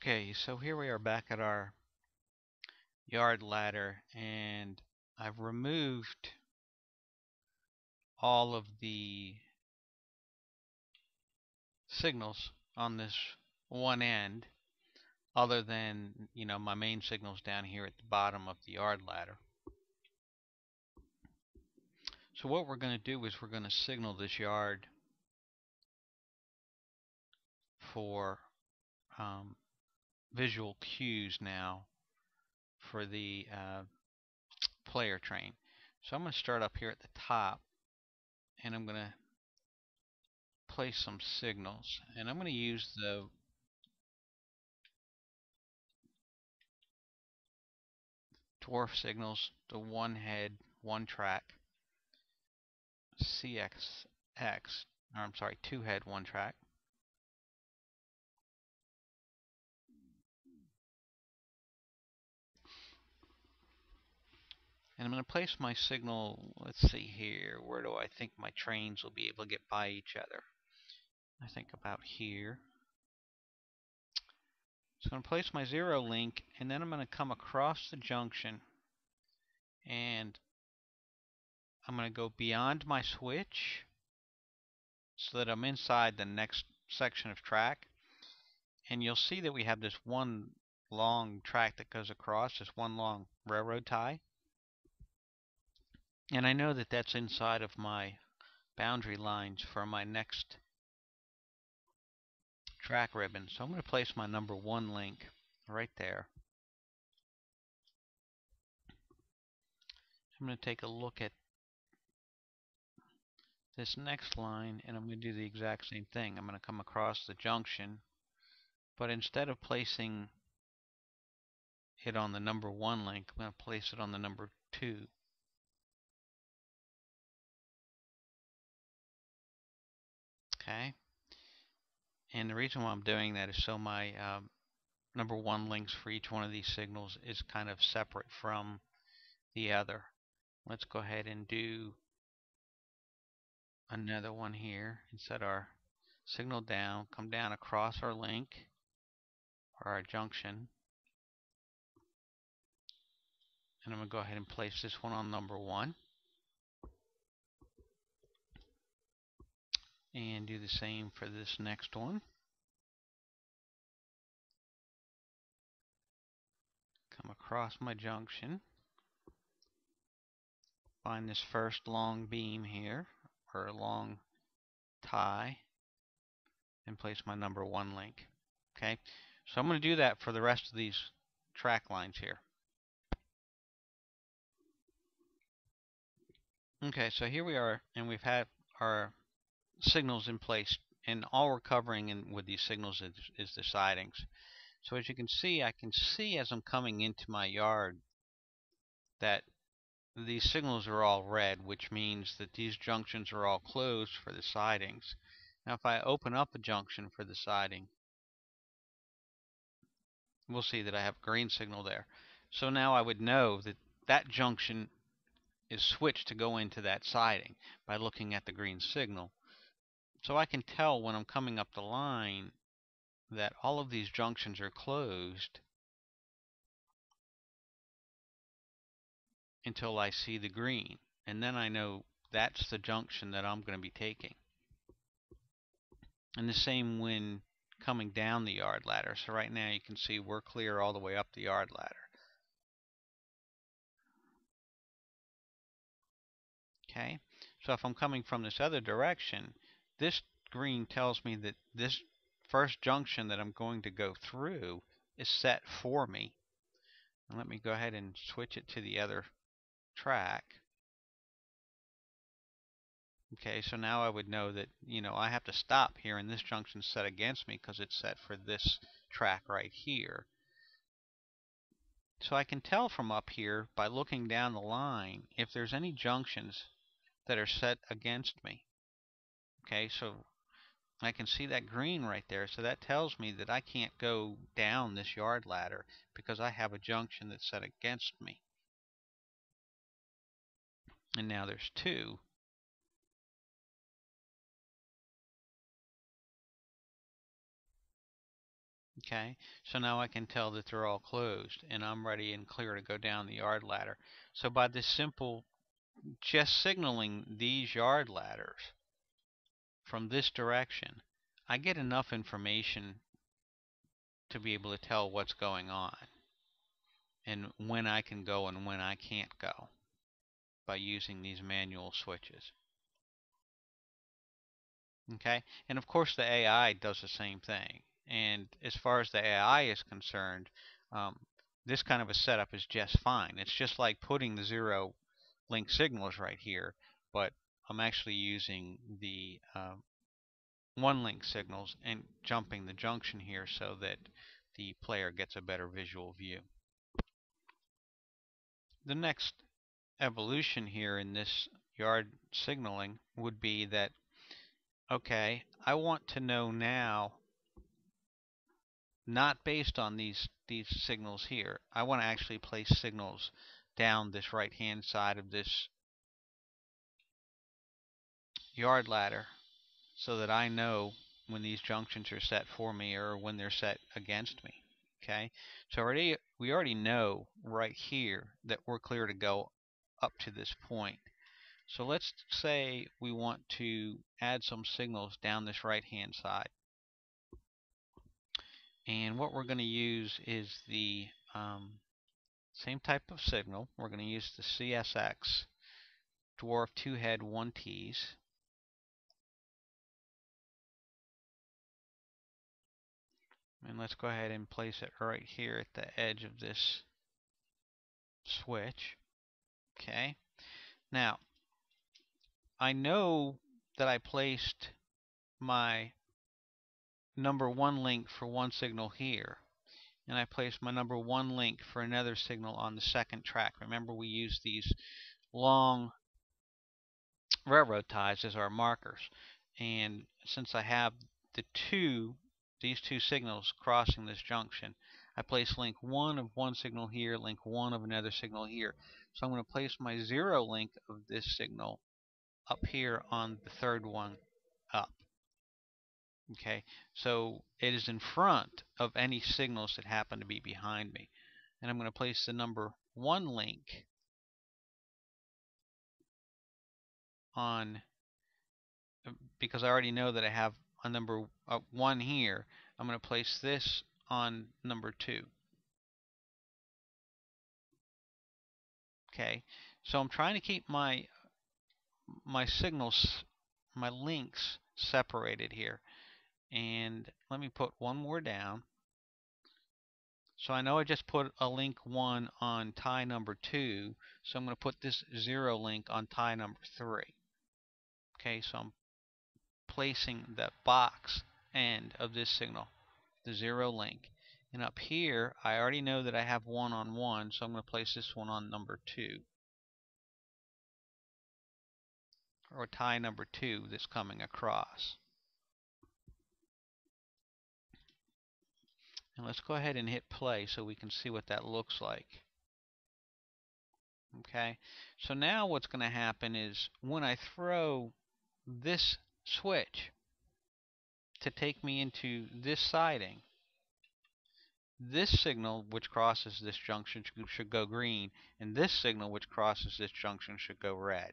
Okay, so here we are back at our yard ladder, and I've removed all of the signals on this one end, other than, my main signals down here at the bottom of the yard ladder. So what we're going to do is we're going to signal this yard for visual cues now for the player train. So I'm going to start up here at the top, and I'm going to place some signals, and I'm going to use the dwarf signals, the one head, one track, CXX, or I'm sorry, two head, one track. And I'm going to place my signal, let's see here, where do I think my trains will be able to get by each other? I think about here. So I'm going to place my zero link, and then I'm going to come across the junction, and I'm going to go beyond my switch so that I'm inside the next section of track. And you'll see that we have this one long track that goes across, this one long railroad tie. And I know that that's inside of my boundary lines for my next track ribbon. So I'm going to place my number 1 link right there. I'm going to take a look at this next line, and I'm going to do the exact same thing. I'm going to come across the junction, but instead of placing it on the number 1 link, I'm going to place it on the number 2. Okay? And the reason why I'm doing that is so my number 1 links for each one of these signals is kind of separate from the other. Let's go ahead and do another one here and set our signal down, come down across our link or our junction, and I'm going to go ahead and place this one on number 1 and do the same for this next one. Come across my junction, find this first long beam here, or a long tie, and place my number 1 link. Okay, so I'm going to do that for the rest of these track lines here. Okay, so here we are, and we've had our signals in place, and all we're covering with these signals is the sidings. So as you can see, I can see as I'm coming into my yard that these signals are all red, which means that these junctions are all closed for the sidings. Now if I open up a junction for the siding, we'll see that I have a green signal there. So now I would know that that junction is switched to go into that siding by looking at the green signal. So I can tell when I'm coming up the line that all of these junctions are closed until I see the green, and then I know that's the junction that I'm going to be taking. And the same when coming down the yard ladder. So right now you can see we're clear all the way up the yard ladder. Okay, so if I'm coming from this other direction, this green tells me that this first junction that I'm going to go through is set for me. And let me go ahead and switch it to the other track. Okay, so now I would know that, I have to stop here, and this junction's set against me because it's set for this track right here. So I can tell from up here by looking down the line if there's any junctions that are set against me. Okay, so I can see that green right there, so that tells me that I can't go down this yard ladder because I have a junction that's set against me. And now there's 2. Okay, so now I can tell that they're all closed and I'm ready and clear to go down the yard ladder. So by this simple just signaling these yard ladders from this direction, I get enough information to be able to tell what's going on and when I can go and when I can't go by using these manual switches. Okay, and of course the AI does the same thing. And as far as the AI is concerned, um, this kind of a setup is just fine. It's just like putting the zero link signals right here, but I'm actually using the one link signals and jumping the junction here so that the player gets a better visual view. The next evolution here in this yard signaling would be that, okay, I want to know now, not based on these signals here. I want to actually place signals down this right hand side of this yard ladder so that I know when these junctions are set for me or when they're set against me. Okay, so we already know right here that we're clear to go up to this point. So let's say we want to add some signals down this right hand side. And what we're going to use is the same type of signal. We're going to use the CSX dwarf 2-head 1Ts. And let's go ahead and place it right here at the edge of this switch. Okay. Now, I know that I placed my number 1 link for one signal here, and I placed my number 1 link for another signal on the second track. Remember, we use these long railroad ties as our markers, and since I have these two signals crossing this junction, I place link 1 of one signal here, link 1 of another signal here. So I'm going to place my 0 link of this signal up here on the third one up. Okay, so it is in front of any signals that happen to be behind me. And I'm going to place the number 1 link on, because I already know that I have a number 1 here. I'm going to place this on number 2. Okay, so I'm trying to keep my signals, my links separated here. And let me put one more down. So I know I just put a link 1 on tie number 2, so I'm going to put this 0 link on tie number 3. Okay, so I'm placing the box end of this signal, the 0 link. And up here, I already know that I have 1 on 1, so I'm going to place this one on number 2, or tie number 2 that's coming across. And let's go ahead and hit play so we can see what that looks like. Okay, so now what's going to happen is when I throw this switch to take me into this siding, this signal which crosses this junction should go green, and this signal which crosses this junction should go red.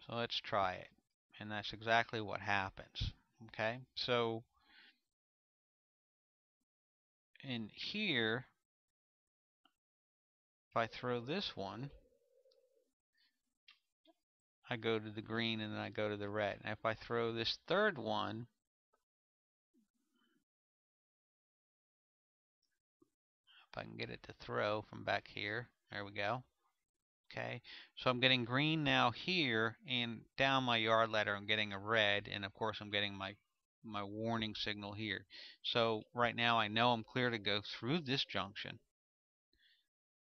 So let's try it, and that's exactly what happens. Okay, so in here, if I throw this one, I go to the green and then I go to the red. And if I throw this third one, if I can get it to throw from back here, there we go. Okay, so I'm getting green now here, and down my yard ladder I'm getting a red, and of course I'm getting my warning signal here. So right now I know I'm clear to go through this junction.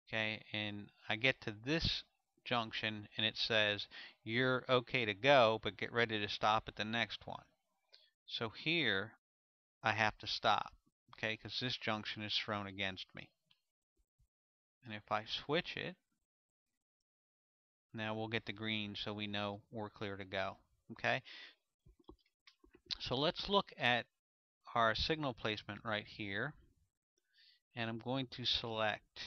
Okay, and I get to this junction and it says you're okay to go, but get ready to stop at the next one. So here I have to stop, okay, because this junction is thrown against me. And if I switch it, now we'll get the green so we know we're clear to go. Okay, so let's look at our signal placement right here, and I'm going to select,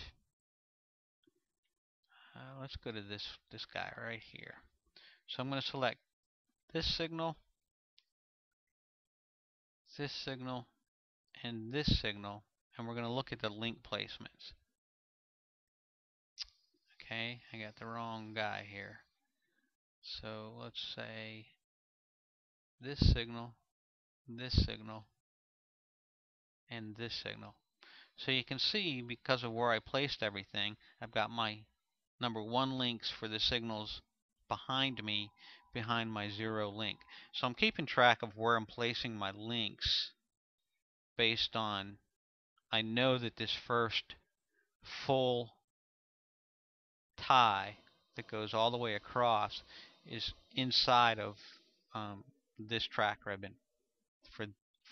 let's go to this guy right here. So I'm going to select this signal, and this signal, and we're going to look at the link placements. Okay, I got the wrong guy here. So let's say this signal, and this signal. So you can see, because of where I placed everything, I've got my number 1 links for the signals behind me, behind my 0 link. So I'm keeping track of where I'm placing my links based on, I know that this first full tie that goes all the way across is inside of this track ribbon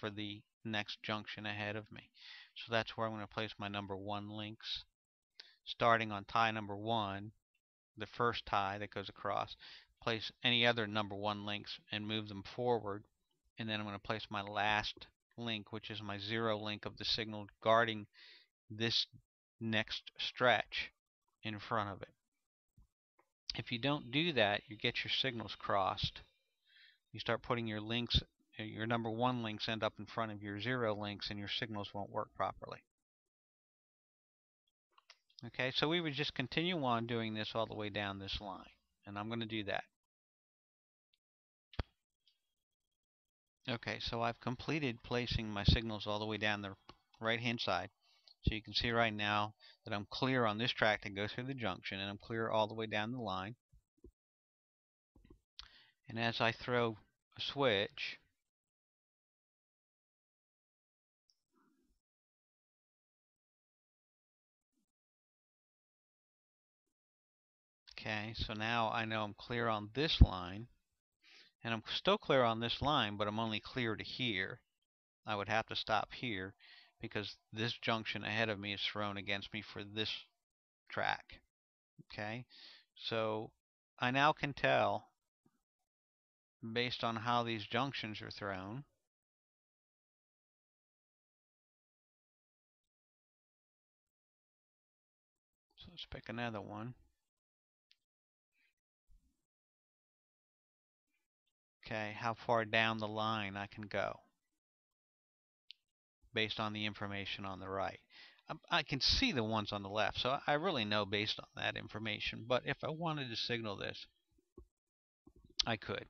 for the next junction ahead of me. So that's where I'm going to place my number 1 links, starting on tie number 1, the first tie that goes across. Place any other number 1 links and move them forward, and then I'm going to place my last link, which is my 0 link of the signal guarding this next stretch in front of it. If you don't do that, you get your signals crossed. You start putting your links, your number 1 links end up in front of your 0 links, and your signals won't work properly. Okay, so we would just continue on doing this all the way down this line, and I'm going to do that. Okay, so I've completed placing my signals all the way down the right hand side. So you can see right now that I'm clear on this track to go through the junction, and I'm clear all the way down the line. And as I throw a switch, okay, so now I know I'm clear on this line, and I'm still clear on this line, but I'm only clear to here. I would have to stop here because this junction ahead of me is thrown against me for this track. Okay, so I now can tell, based on how these junctions are thrown, so let's pick another one. Okay, how far down the line I can go based on the information on the right. I can see the ones on the left, so I really know based on that information. But if I wanted to signal this, I could.